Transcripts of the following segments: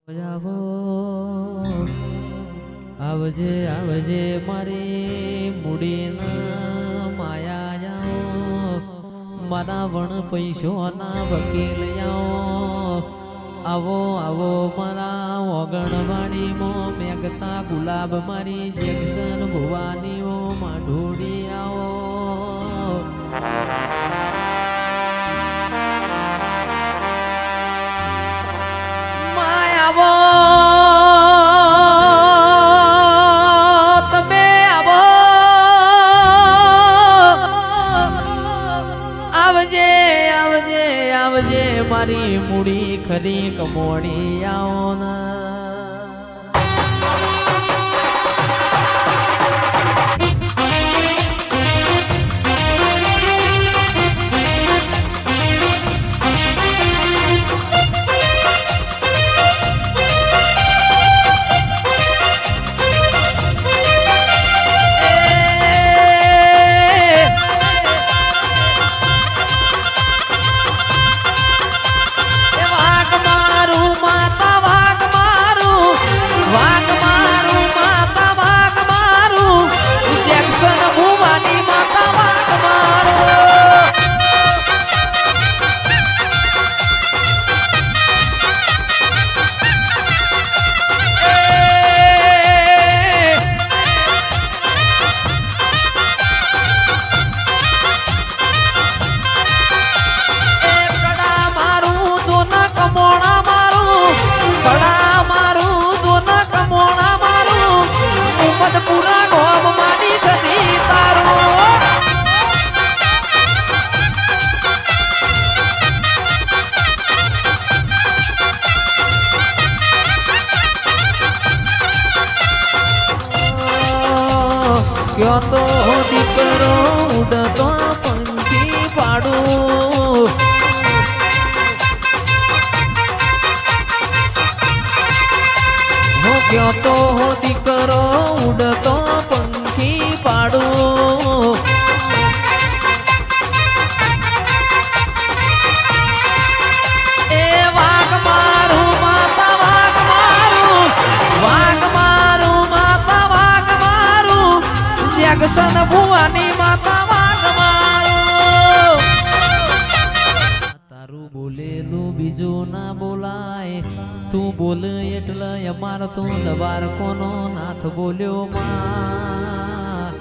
જાવો આવજે આવજે મારી મૂડીના માયા જાઓ મારા વણ પૈસોના વકીલ આવો આવો આવો મારા ઓગણવાડીમાં મેઘતા ગુલાબ મારી જેક્શન ભુવાનીઓ માઢોડી આવો આવો તમે આવો આવજે આવજે આવજે મારી મૂડી ખરી કમોડી આવો ના પૂરા ગોમ મારી સદી તારો ક્યો તો દીકરો ઉડતો પંખી પાડું ક્યો તો દીકરો ઉડતો પંખી પાડું એ વાઘ મારું માતા વાઘ મારું વાઘ મારું માતા વાઘ મારું જગસન ભુવાની માતા વાઘ મારું તારું બોલેલું બીજું ના બોલાય તું બોલ એટલે અમાર તો દબાર કોનો નાથ બોલ્યો માં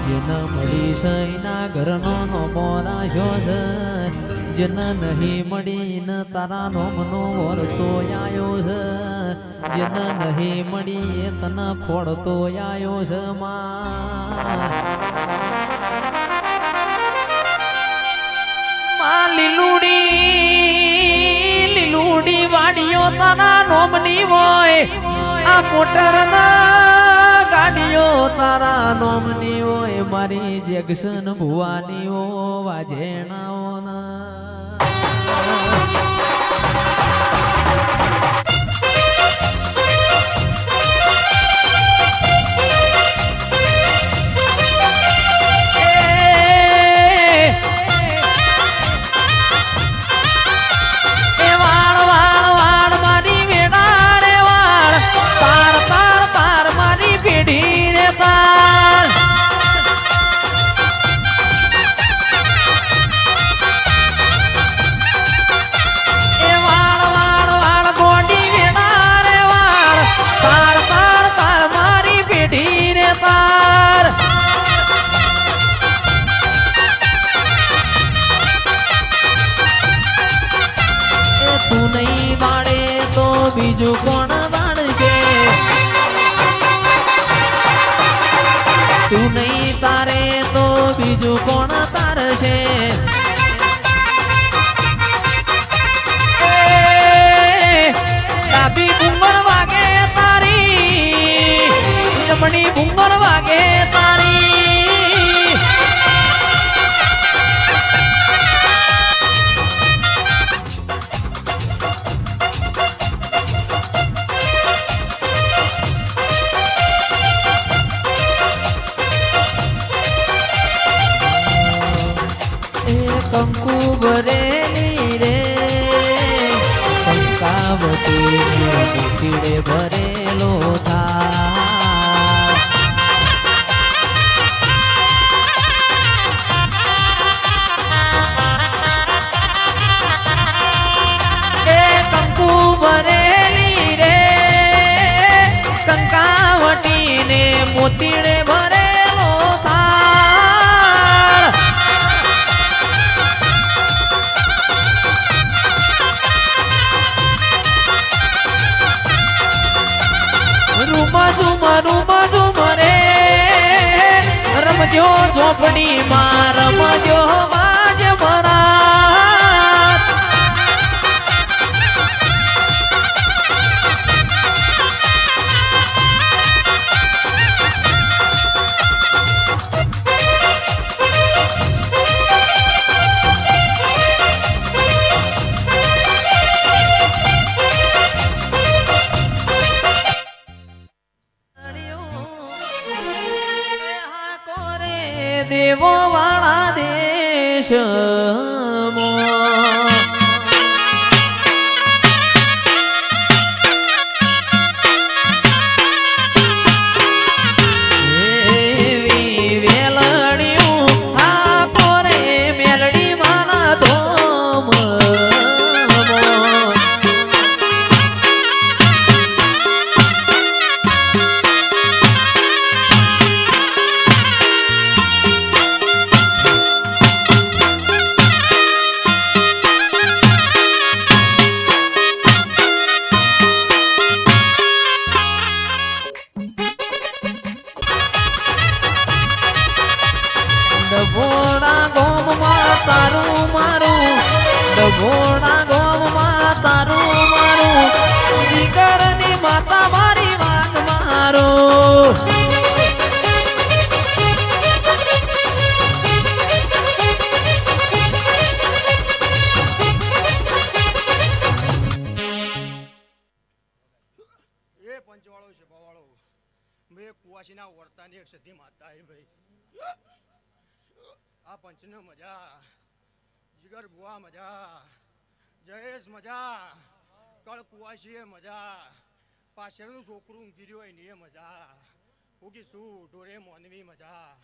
જેને મળી સૈના ઘરનો નોમો રાશો છે જેને નહીં મળી ને તારા નોમનો વરતો આયો છે જેને નહીં મળી એ તને ખોડતો આયો છે માં લીલુડી વાડીઓ તારા નોમની હોય આ મોટર ના ગાડીઓ તારા નોમની હોય મારી જેક્શન ભુવાનીઓ વાજેણાઓ ના તું નહીં વાળે તો બીજું કોણ વાળશે તું નહીં તારે તો બીજું કોણ તારશે ડાબી બુંગર વાગે તારી જમણી બુંગર વાગે તારી ભરેલો થાય એ કંકુ ભરેલી રે કંકાવટીને મોતીડે ભરેલો થાળ રૂમા ઝુમ રે રમજો ઝોપડીમાં રમજો માજ ભરાત દેવો વાળા દેશમાં એવી વેલડિયું આ કોરે મેલડી માના ધોમ ડભોડા ગોમમાં તારું મારું ડભોડા ગોમમાં તારું મારું જીગરની માતા મારી વાગ મારો એ પંચવાળો છે ભવાળો મેં કુવાસીના વર્તાની એક સધી માતા હે ભાઈ આ પંચને મજા જીગર બુઆ મજા જયેશ મજા કળ કુવાસી એ મજા પાછળનું છોકરું ગીર્યો હોય ને એ મજા ઉગી શું ઢોરે મોનવી મજા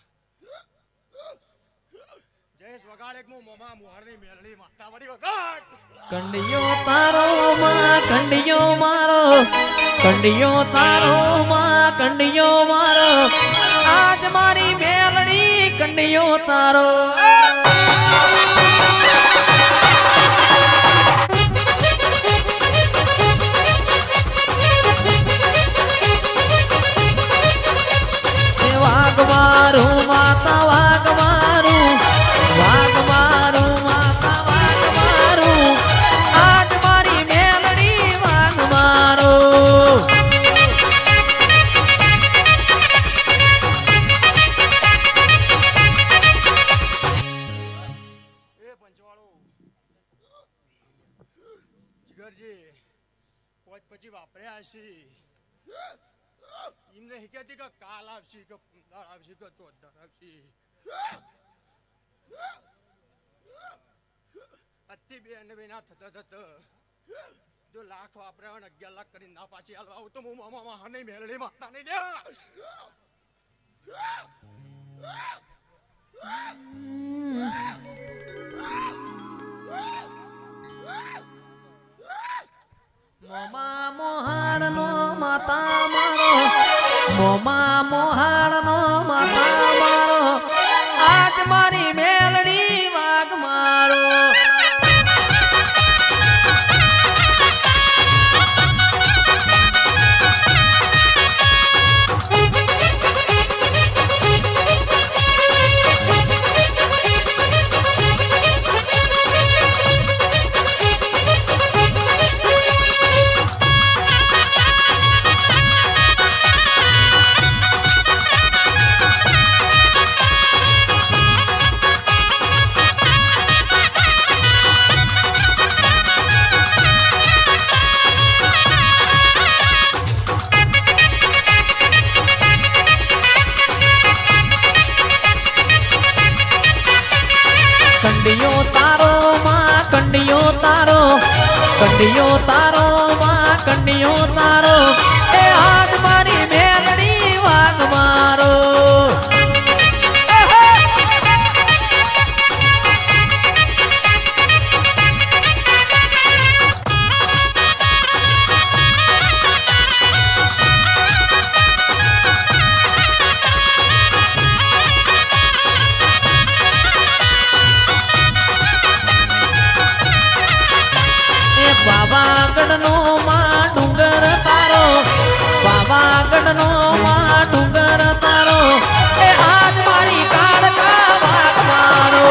જયેશ વગાડે હું મોમા મુહારની મેલડી માતા વળી વગાડ કંડિયો તારો માં કંડિયો મારો કંડિયો તારો માં કંડિયો મારો આજ મારી મેલડી કંડિયો તારો વાઘ મારું માતા વાઘ મારું માતા વાઘ મારું આજ મારી મેલડી વાઘ મારો એ પંચવાળો જીગરજી પોચ પછી વાપર્યા છે એમને હિકેતી કે કાલ આવશી કે દાળ આવશી કે ચોથદાર આવશી અતિ બે અને બે ના થતા થતા જો લાખ વાપર્યા હોય ને 11 લાખ કરીને ના પાછી હાલવા આવું તો હું મામા હાને મેલડી માતા નહીં લે મોમા મોહાણનો માતા મારો મોમા મોહાણનો માતા મારો આજ મારી મેલડી વાઘ મારો કંડિયો તારો માં કંડિયો તારો માં કંડિયો તારો રણનો માં ડુંગર તારો એ આજ મારી કાળકા વાગ મારો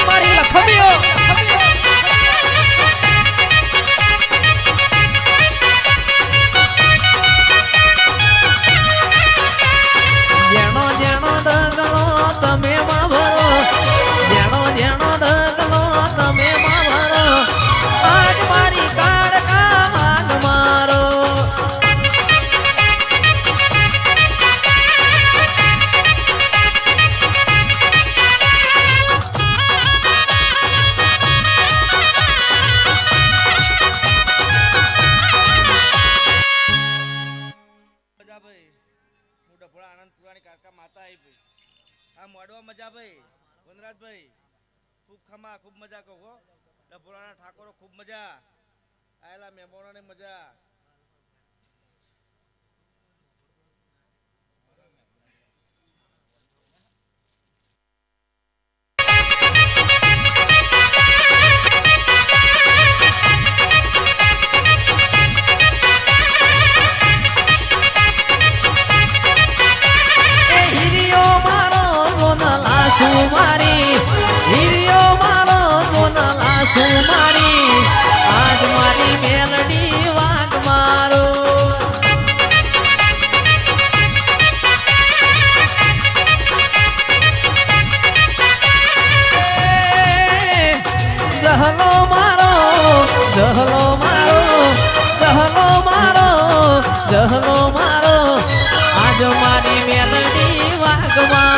મારી લખમીઓ જેનો જેનો ડગલો તમે મારો જેનો જેનો ડગલો તમે મારો આજ મારી કાળકા વાગ મારો મજા ભાઈ વનરાજભાઈ ખૂબ ખમા ખૂબ મજા કહો ડભોરાના ઠાકોરો ખૂબ મજા આયેલા મહેમાનોને મજા સુમારી હિરિયો મારો જોનલા સુમારી આજ મારી મેલડી વાગ મારો જહલો મારો જહલો મારો જહલો મારો જહલો મારો આજ મારી મેલડી વાગ મારો